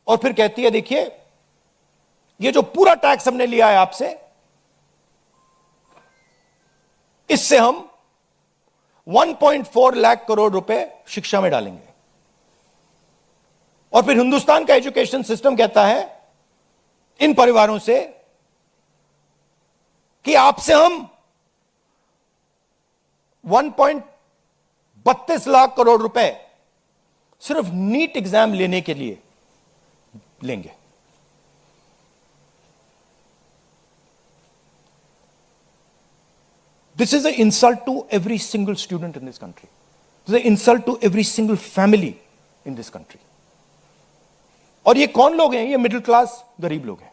और फिर कहती है देखिए ये जो पूरा टैक्स हमने लिया है आपसे, इससे हम 1.4 लाख करोड़ रुपए शिक्षा में डालेंगे। और फिर हिंदुस्तान का एजुकेशन सिस्टम कहता है इन परिवारों से कि आपसे हम 1.32 लाख करोड़ रुपए सिर्फ नीट एग्जाम लेने के लिए लेंगे। This is an insult to every single student in this country. This is an insult to every single family in this country. और ये कौन लोग हैं? ये मिडिल क्लास गरीब लोग हैं।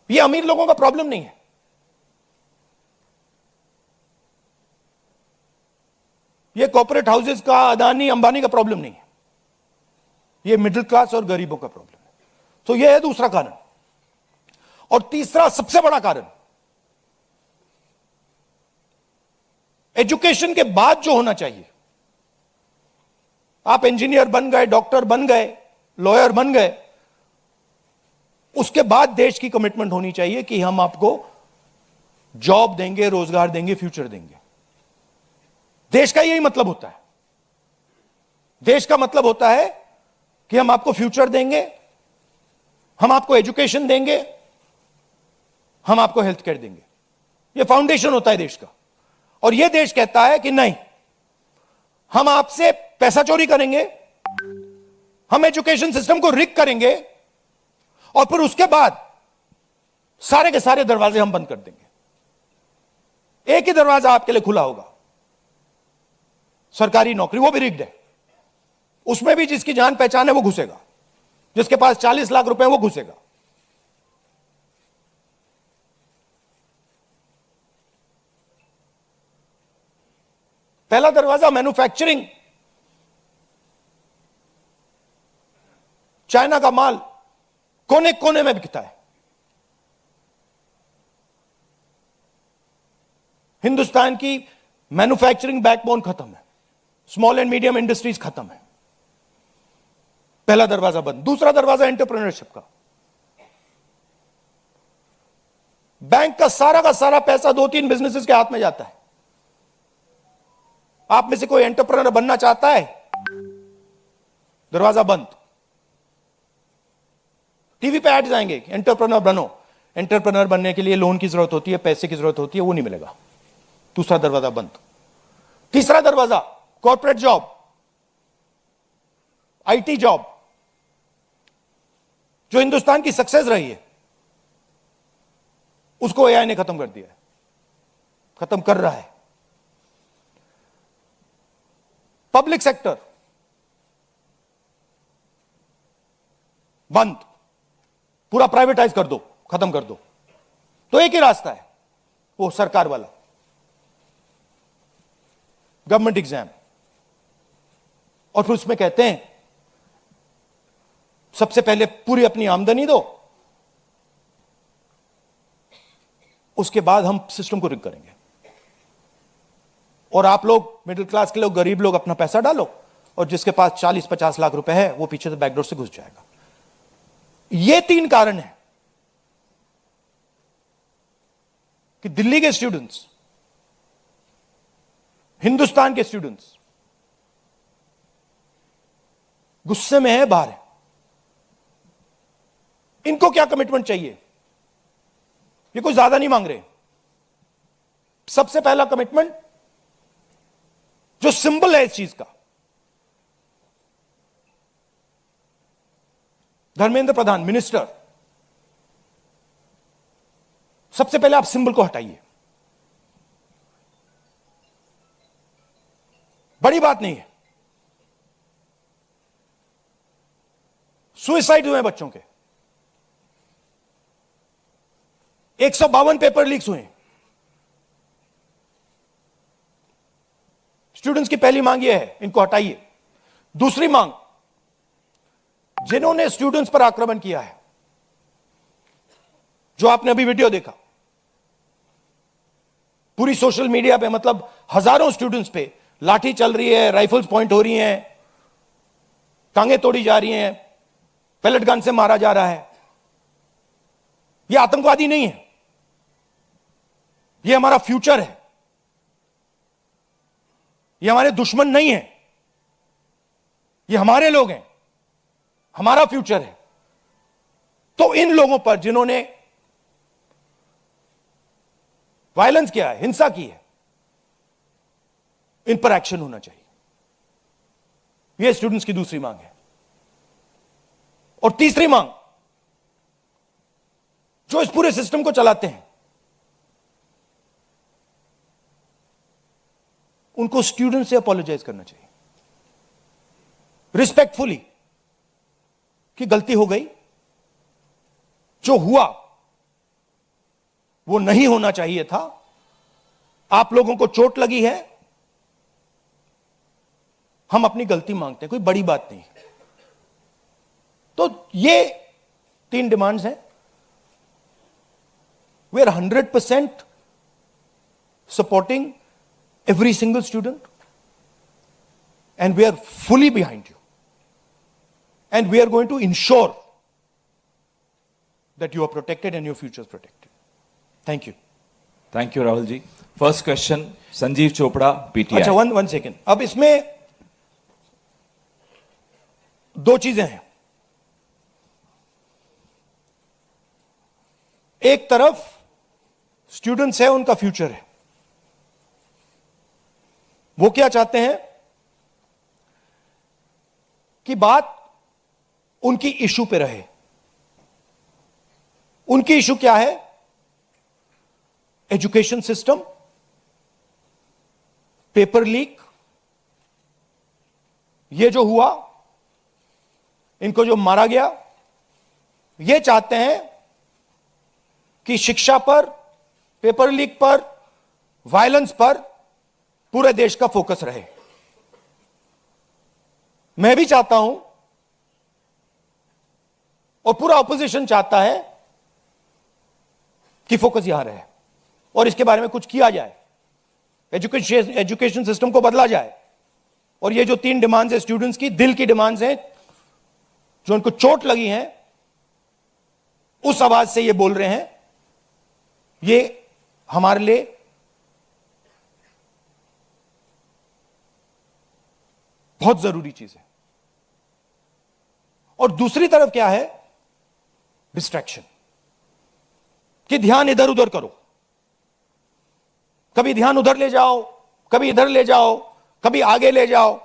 ये अमीर लोगों का प्रॉब्लम नहीं है। ये कॉर्पोरेट हाउसेस का, अदानी अंबानी का प्रॉब्लम नहीं है। ये मिडिल क्लास और गरीबों का प्रॉब्लम है। तो ये है दूसरा कारण। और तीसरा सबसे बड़ा कारण, एजुकेशन के बाद जो होना चाहिए, आप इंजीनियर बन गए, डॉक्टर बन गए, लॉयर बन गए, उसके बाद देश की कमिटमेंट होनी चाहिए कि हम आपको जॉब देंगे, रोजगार देंगे, फ्यूचर देंगे। देश का यही मतलब होता है। देश का मतलब होता है कि हम आपको फ्यूचर देंगे, हम आपको एजुकेशन देंगे, हम आपको हेल्थ केयर देंगे। यह फाउंडेशन होता है देश का। और यह देश कहता है कि नहीं, हम आपसे पैसा चोरी करेंगे, हम एजुकेशन सिस्टम को रिग करेंगे और फिर उसके बाद सारे के सारे दरवाजे हम बंद कर देंगे। एक ही दरवाजा आपके लिए खुला होगा, सरकारी नौकरी, वो भी रिग्ड है। उसमें भी जिसकी जान पहचान है वो घुसेगा, जिसके पास 40 लाख रुपए है वो घुसेगा। पहला दरवाजा मैन्युफैक्चरिंग, चाइना का माल कोने कोने में बिकता है, हिंदुस्तान की मैन्युफैक्चरिंग बैकबोन खत्म है, स्मॉल एंड मीडियम इंडस्ट्रीज खत्म है। पहला दरवाजा बंद। दूसरा दरवाजा एंटरप्रेन्योरशिप का। बैंक का सारा पैसा 2-3 बिजनेसेस के हाथ में जाता है। आप में से कोई एंटरप्रेन्योर बनना चाहता है, दरवाजा बंद। टीवी पे एड्स आएंगे, एंटरप्रेन्योर बनो। एंटरप्रेन्योर बनने के लिए लोन की जरूरत होती है, पैसे की जरूरत होती है, वो नहीं मिलेगा। दूसरा दरवाजा बंद। तीसरा दरवाजा कॉर्पोरेट जॉब, आईटी जॉब, जो हिंदुस्तान की सक्सेस रही है, उसको एआई ने खत्म कर दिया है, खत्म कर रहा है। पब्लिक सेक्टर बंद, पूरा प्राइवेटाइज कर दो, खत्म कर दो। तो एक ही रास्ता है, वो सरकार वाला, गवर्नमेंट एग्जाम। और फिर उसमें कहते हैं सबसे पहले पूरी अपनी आमदनी दो, उसके बाद हम सिस्टम को रिग करेंगे। और आप लोग मिडिल क्लास के लोग, गरीब लोग अपना पैसा डालो, और जिसके पास 40-50 लाख रुपए है वो पीछे से बैकडोर से घुस जाएगा। ये 3 कारण है कि दिल्ली के स्टूडेंट्स, हिंदुस्तान के स्टूडेंट्स गुस्से में है, बाहर है। इनको क्या कमिटमेंट चाहिए? ये कोई ज्यादा नहीं मांग रहे। सबसे पहला कमिटमेंट जो सिंबल है इस चीज का, धर्मेंद्र प्रधान मिनिस्टर, सबसे पहले आप सिंबल को हटाइए। बड़ी बात नहीं है। सुसाइड हुए बच्चों के, 152 पेपर लीक्स हुए। स्टूडेंट्स की पहली मांग यह है, इनको हटाइए। दूसरी मांग, जिन्होंने स्टूडेंट्स पर आक्रमण किया है, जो आपने अभी वीडियो देखा, पूरी सोशल मीडिया पे, मतलब हजारों स्टूडेंट्स पे लाठी चल रही है, राइफल्स पॉइंट हो रही हैं, टांगे तोड़ी जा रही हैं, पेलेट गन से मारा जा रहा है। ये आतंकवादी नहीं है, ये हमारा फ्यूचर है, ये हमारे दुश्मन नहीं है, ये हमारे लोग हैं, हमारा फ्यूचर है। तो इन लोगों पर जिन्होंने वायलेंस किया है, हिंसा की है, इन पर एक्शन होना चाहिए। यह स्टूडेंट्स की दूसरी मांग है। और तीसरी मांग, जो इस पूरे सिस्टम को चलाते हैं, उनको स्टूडेंट से अपोलोजाइज करना चाहिए रिस्पेक्टफुली कि गलती हो गई, जो हुआ वो नहीं होना चाहिए था, आप लोगों को चोट लगी है, हम अपनी गलती मांगते हैं, कोई बड़ी बात नहीं। तो ये 3 डिमांड्स हैं। We are 100% supporting every single student, and we are fully behind you, and we are going to ensure that you are protected and your future is protected. Thank you. Thank you, Rahul ji. First question, Sanjeev Chopra, PTI. अच्छा, one second. अब इसमें 2 चीजें हैं। एक तरफ students है, उनका future है, वो क्या चाहते हैं कि बात उनकी इशू पे रहे। उनकी इशू क्या है? एजुकेशन सिस्टम, पेपर लीक, ये जो हुआ, इनको जो मारा गया, ये चाहते हैं कि शिक्षा पर, पेपर लीक पर, वायलेंस पर पूरे देश का फोकस रहे। मैं भी चाहता हूं और पूरा ऑपोजिशन चाहता है कि फोकस यहां रहे और इसके बारे में कुछ किया जाए, एजुकेशन सिस्टम को बदला जाए। और ये जो 3 डिमांड्स है स्टूडेंट्स की, दिल की डिमांड्स हैं, जो उनको चोट लगी हैं, उस आवाज से ये बोल रहे हैं, ये हमारे लिए बहुत जरूरी चीज है। और दूसरी तरफ क्या है? डिस्ट्रैक्शन, कि ध्यान इधर उधर करो, कभी ध्यान उधर ले जाओ, कभी इधर ले जाओ, कभी आगे ले जाओ।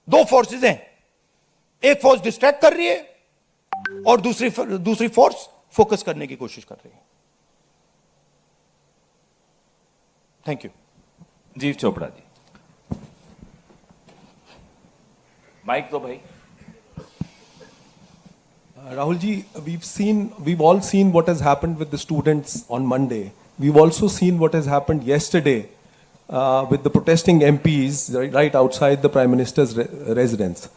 2 फोर्सेस हैं, एक फोर्स डिस्ट्रैक्ट कर रही है और दूसरी फोर्स फोकस करने की कोशिश कर रही है। Thank you. जीव चोपड़ा जी, माइक दो भाई। Rahul ji, we've all seen what has happened with the students on Monday. We've also seen what has happened yesterday with the protesting MPs right outside the Prime Minister's residence.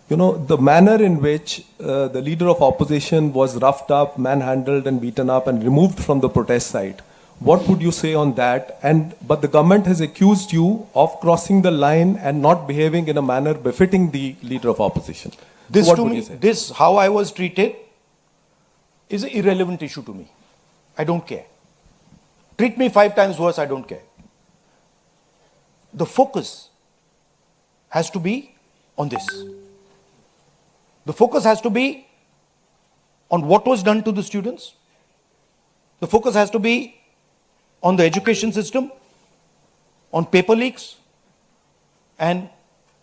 You know, the manner in which the leader of opposition was roughed up, manhandled and beaten up and removed from the protest site. What would you say on that? But the government has accused you of crossing the line and not behaving in a manner befitting the leader of opposition. This So what to would me, you say? this how I was treated is an irrelevant issue to me. I don't care. Treat me 5 times worse, I don't care. The focus has to be on this. The focus has to be on what was done to the students. The focus has to be on the education system, on paper leaks, and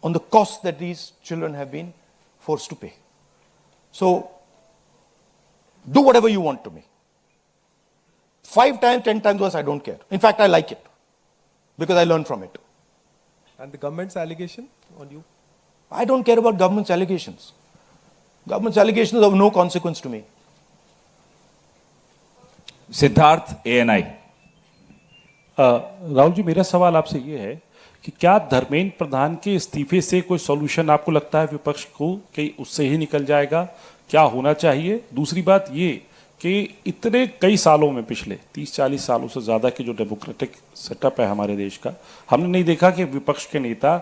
on the costs that these children have been forced to pay. So, do whatever you want to me. 5 times, 10 times worse, I don't care. In fact, I like it because I learned from it. And the government's allegation on you? I don't care about government's allegations. Government's allegations are of no consequence to me. Siddharth, ANI। Rahul ji, मेरा सवाल आपसे ये है कि क्या धर्मेंद्र प्रधान के इस्तीफे से कोई सॉल्यूशन आपको लगता है विपक्ष को कि उससे ही निकल जाएगा? क्या होना चाहिए? दूसरी बात ये कि इतने कई सालों में, पिछले 30-40 सालों से ज़्यादा के जो डेमोक्रेटिक सेटअप है हमारे देश का, हमने नहीं देखा कि विपक्ष के नेता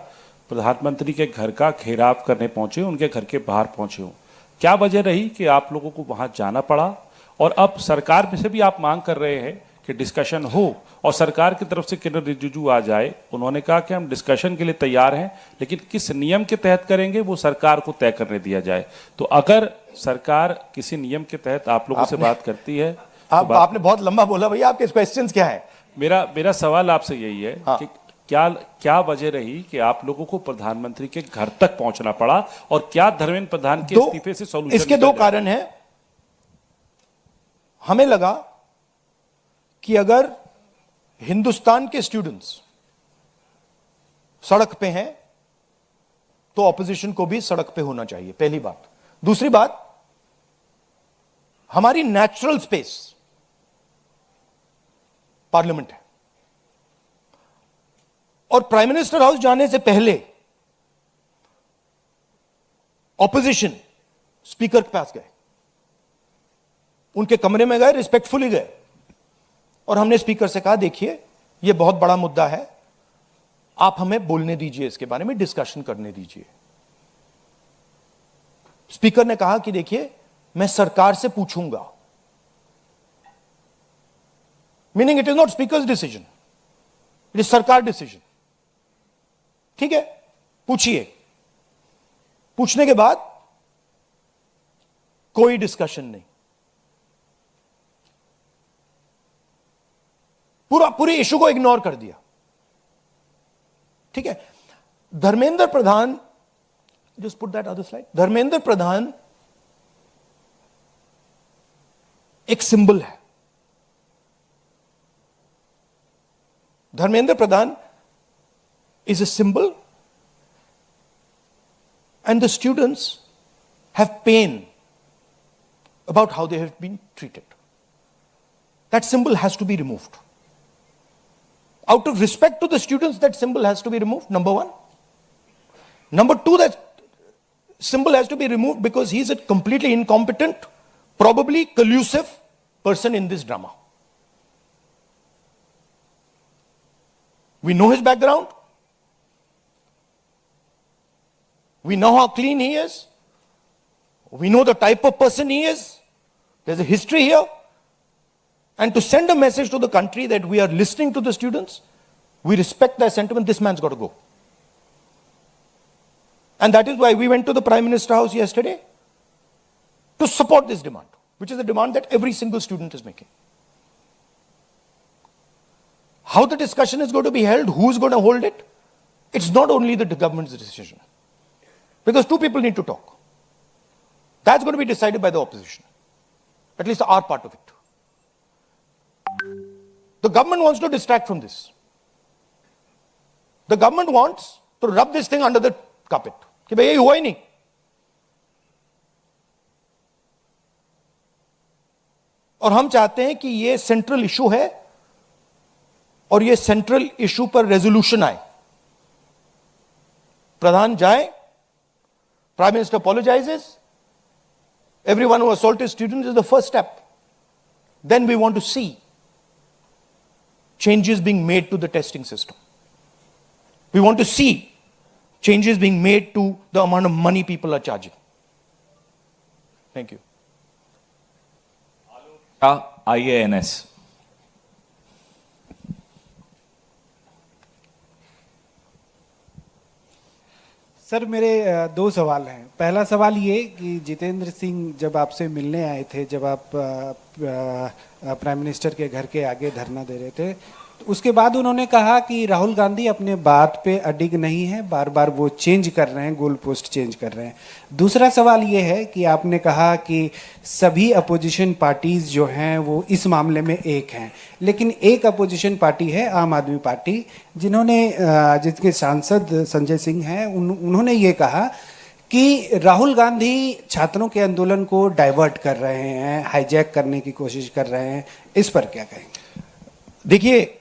प्रधानमंत्री के घर का घेराव करने पहुंचे, उनके घर के बाहर पहुंचे हो, क्या वजह रही कि आप लोगों को वहां जाना पड़ा? और अब सरकार में से भी आप मांग कर रहे हैं कि डिस्कशन हो और सरकार की तरफ से किरण रिजिजू आ जाए। उन्होंने कहा कि हम डिस्कशन के लिए तैयार हैं, लेकिन किस नियम के तहत करेंगे वो सरकार को तय करने दिया जाए। तो अगर सरकार किसी नियम के तहत आप लोगों से बात करती है आपने बहुत लंबा बोला भैया, आपके क्वेश्चंस क्या है? मेरा सवाल आपसे यही है हाँ। कि क्या वजह रही कि आप लोगों को प्रधानमंत्री के घर तक पहुंचना पड़ा, और क्या धर्मेंद्र प्रधान के इस्तीफे से सॉल्यूशन इसके दो कारण हैं। हमें लगा कि अगर हिंदुस्तान के स्टूडेंट्स सड़क पे हैं तो ऑपोजिशन को भी सड़क पे होना चाहिए, पहली बात। दूसरी बात, हमारी नेचुरल स्पेस पार्लियामेंट है, और प्राइम मिनिस्टर हाउस जाने से पहले ऑपोजिशन स्पीकर के पास गए, उनके कमरे में गए, रिस्पेक्टफुली गए, और हमने स्पीकर से कहा देखिए यह बहुत बड़ा मुद्दा है, आप हमें बोलने दीजिए, इसके बारे में डिस्कशन करने दीजिए। स्पीकर ने कहा कि देखिए मैं सरकार से पूछूंगा, meaning it is not speakers decision, it is सरकार डिसीजन। ठीक है, पूछिए। पूछने के बाद कोई डिस्कशन नहीं, पूरे इशू को इग्नोर कर दिया। ठीक है, Dharmendra Pradhan, just put that other slide, Dharmendra Pradhan एक सिंबल है। धर्मेंद्र प्रधान is a symbol, and the students have pain about how they have been treated. That symbol has to be removed. Out of respect to the students, that symbol has to be removed, number one. Number two, that symbol has to be removed because he is a completely incompetent, probably collusive person in this drama. We know his background. We know how clean he is. We know the type of person he is. There's a history here. And to send a message to the country that we are listening to the students, we respect their sentiment, this man's got to go. And that is why we went to the Prime Minister House yesterday to support this demand, which is a demand that every single student is making. How the discussion is going to be held, who is going to hold it, it's not only the government's decision. Because two people need to talk. That's going to be decided by the opposition. At least our part of it. The government wants to distract from this. The government wants to rub this thing under the carpet. कि भाई ये हुआ ही नहीं. और हम चाहते हैं कि ये सेंट्रल इशू है और ये सेंट्रल इशू पर रेजोल्यूशन आए. प्रधान जाए, Prime Minister apologizes. Everyone who assaulted students is the first step. Then we want to see changes being made to the testing system. We want to see changes being made to the amount of money people are charging. Thank you. IANS. Sir मेरे दो सवाल हैं। पहला सवाल ये कि जितेंद्र सिंह जब आपसे मिलने आए थे, जब आप प्राइम मिनिस्टर के घर के आगे धरना दे रहे थे, तो उसके बाद उन्होंने कहा कि राहुल गांधी अपने बात पे अडिग नहीं है, बार बार वो चेंज कर रहे हैं, गोल पोस्ट चेंज कर रहे हैं। दूसरा सवाल ये है कि आपने कहा कि सभी अपोजिशन पार्टीज जो हैं वो इस मामले में एक हैं, लेकिन एक अपोजिशन पार्टी है आम आदमी पार्टी, जिसके सांसद संजय सिंह हैं, उन्होंने ये कहा कि राहुल गांधी छात्रों के आंदोलन को डाइवर्ट कर रहे हैं, हाईजैक करने की कोशिश कर रहे हैं। इस पर क्या कहेंगे? देखिए,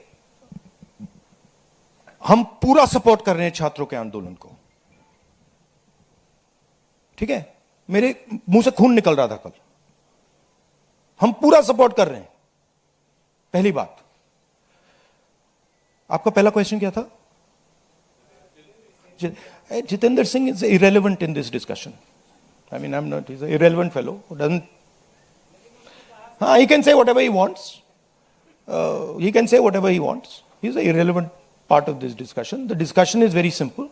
हम पूरा सपोर्ट कर रहे हैं छात्रों के आंदोलन को। ठीक है, मेरे मुंह से खून निकल रहा था कल। हम पूरा सपोर्ट कर रहे हैं। पहली बात, आपका पहला क्वेश्चन क्या था? Jitendra Singh is irrelevant in this discussion. I mean, he's an irrelevant fellow who doesn't. He can say whatever he wants. He can say whatever he wants. He's an irrelevant part of this discussion. The discussion is very simple.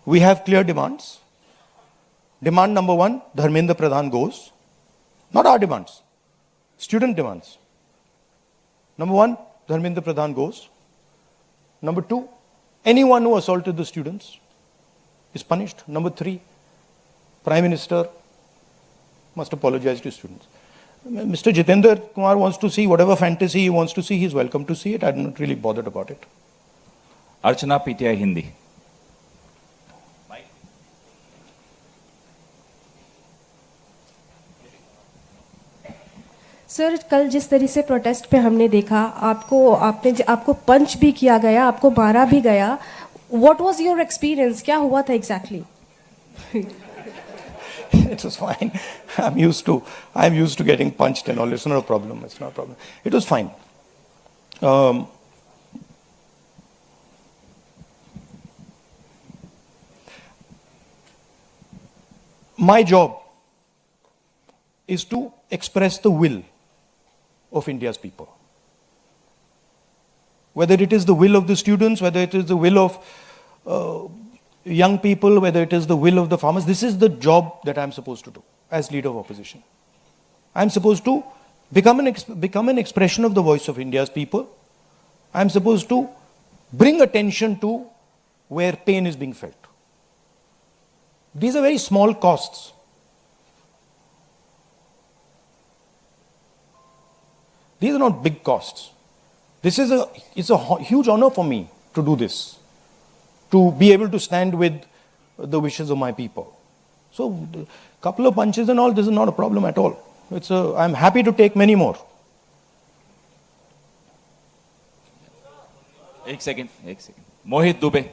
We have clear demands. Demand number one, Dharmendra Pradhan goes. Not our demands, student demands. Number one, Dharmendra Pradhan goes. Number two, anyone who assaulted the students is punished. Number three, Prime Minister must apologize to students. Mr. Jitendra Kumar wants to see whatever fantasy he wants to see, he's welcome to see it. I'm not really bothered about it. Archana PTI Hindi. Sir, कल जिस तरह से protest पे हमने देखा, आपको पंच भी किया गया, आपको मारा भी गया. What was your experience? क्या हुआ था exactly? It was fine. I'm used to getting punched and all. It's not a problem. It's not a problem. It was fine. My job is to express the will of India's people. Whether it is the will of the students, whether it is the will of young people, whether it is the will of the farmers, this is the job that I'm supposed to do as leader of opposition. I'm supposed to become an expression of the voice of India's people. I'm supposed to bring attention to where pain is being felt. These are very small costs. These are not big costs. It's a huge honor for me to do this, to be able to stand with the wishes of my people. So, a couple of punches and all, this is not a problem at all. I'm happy to take many more. एक second. मोहित दुबे.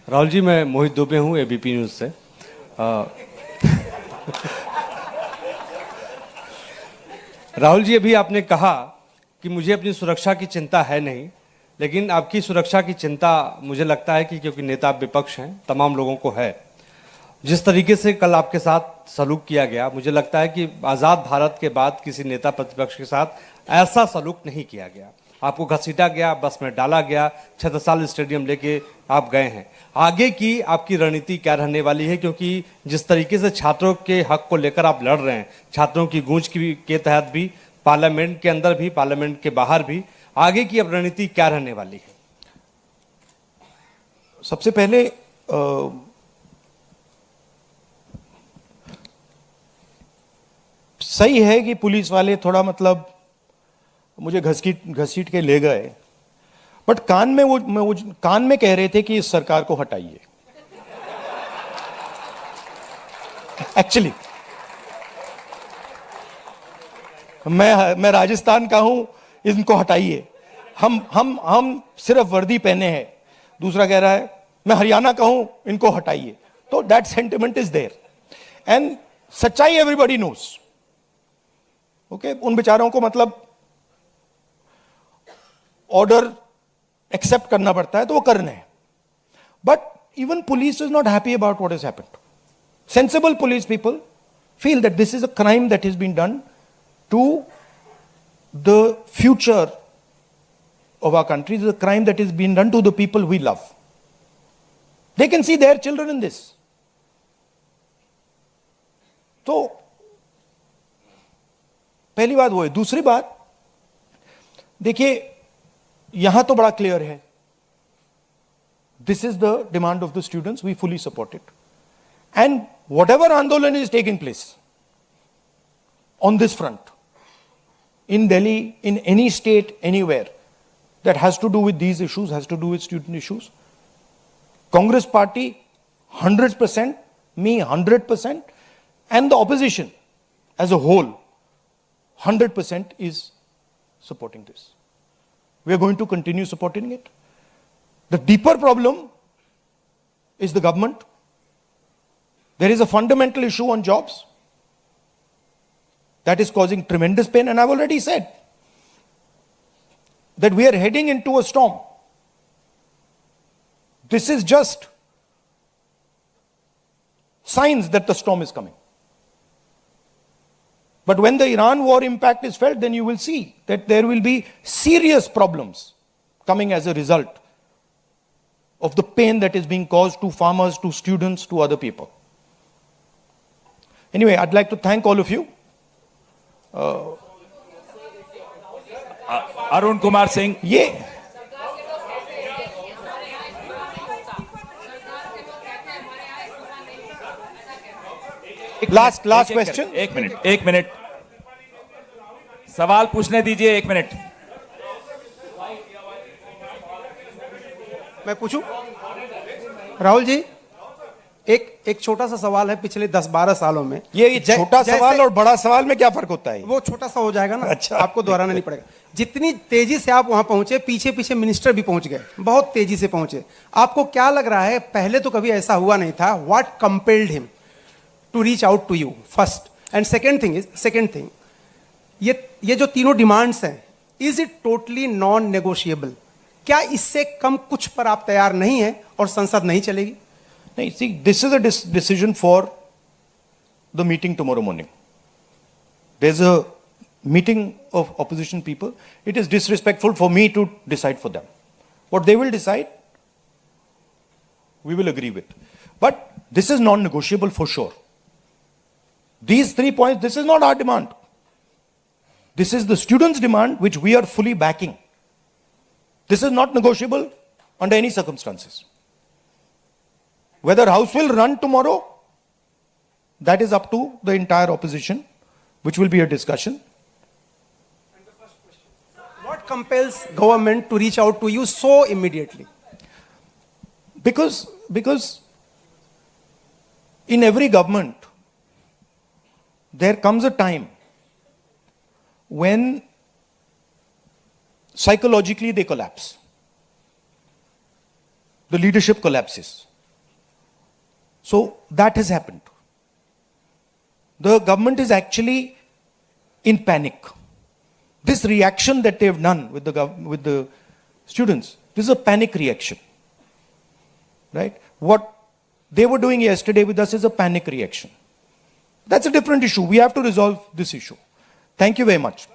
राहुल जी, मैं मोहित दुबे हूँ ABP news से. राहुल जी, अभी आपने कहा कि मुझे अपनी सुरक्षा की चिंता है नहीं, लेकिन आपकी सुरक्षा की चिंता मुझे लगता है कि क्योंकि नेता विपक्ष हैं, तमाम लोगों को है. जिस तरीके से कल आपके साथ सलूक किया गया, मुझे लगता है कि आज़ाद भारत के बाद किसी नेता प्रतिपक्ष के साथ ऐसा सलूक नहीं किया गया. आपको घसीटा गया, बस में डाला गया, छत्रसाल स्टेडियम लेके आप गए हैं. आगे की आपकी रणनीति क्या रहने वाली है? क्योंकि जिस तरीके से छात्रों के हक को लेकर आप लड़ रहे हैं, छात्रों की गूंज के तहत भी, पार्लियामेंट के अंदर भी, पार्लियामेंट के बाहर भी, आगे की अब रणनीति क्या रहने वाली है? सबसे पहले सही है कि पुलिस वाले थोड़ा मुझे घसीट के ले गए, बट कान में कह रहे थे कि इस सरकार को हटाइए. एक्चुअली मैं राजस्थान का हूं, इनको हटाइए. हम सिर्फ वर्दी पहने हैं. दूसरा कह रहा है मैं हरियाणा का हूं, इनको हटाइए. तो that sentiment is there and सच्चाई एवरीबॉडी नोस. ओके, उन बेचारों को ऑर्डर एक्सेप्ट करना पड़ता है, तो वो करने हैं. But even police is not happy about what has happened. Sensible police people feel that this is a crime that has been done to the future of our country. This is a crime that is being done to the people we love. They can see their children in this. तो पहली बात वो है. दूसरी बात, देखिए यहां तो बड़ा क्लियर है. This is the demand of the students. We fully support it. And whatever Andolan is taking place on this front, in Delhi, in any state, anywhere, that has to do with these issues, has to do with student issues, Congress party 100%, me 100%, and the opposition as a whole 100% is supporting this. We are going to continue supporting it. The deeper problem is the government. There is a fundamental issue on jobs. that is causing tremendous pain. And I've already said that we are heading into a storm. This is just signs that the storm is coming. But when the Iran war impact is felt, then you will see that there will be serious problems coming as a result of the pain that is being caused to farmers, to students, to other people. Anyway, I'd like to thank all of you. Arun Kumar Singh, ये last question. एक minute सवाल पूछने दीजिए, 1 minute. मैं पूछूं? राहुल जी, एक छोटा सा सवाल है। पिछले 10-12 सालों में ये छोटा सवाल और बड़ा सवाल में क्या फर्क होता है? वो छोटा सा हो जाएगा ना। अच्छा। आपको दोहराना नहीं पड़ेगा। जितनी तेजी से आप वहां पहुंचे, पीछे पीछे मिनिस्टर भी पहुंच गए, बहुत तेजी से पहुंचे। आपको क्या लग रहा है, पहले तो कभी ऐसा हुआ नहीं था? What compelled him to reach out to you first? And second thing, ये जो तीनों डिमांड्स हैं, is it totally non negotiable? क्या इससे कम कुछ पर आप तैयार नहीं है और संसद नहीं चलेगी? नहीं, see, this is a decision for the meeting tomorrow morning. There's a meeting of opposition people. It is disrespectful for me to decide for them. What they will decide, we will agree with. But this is non-negotiable for sure. These 3 points, this is not our demand. This is the students' demand, which we are fully backing. This is not negotiable under any circumstances. Whether House will run tomorrow, that is up to the entire opposition, which will be a discussion. What compels government to reach out to you so immediately? Because in every government, there comes a time when psychologically they collapse. The leadership collapses. So that has happened. The government is actually in panic. This reaction that they have done with the students, this is a panic reaction. Right? What they were doing yesterday with us is a panic reaction. That's a different issue. We have to resolve this issue. Thank you very much.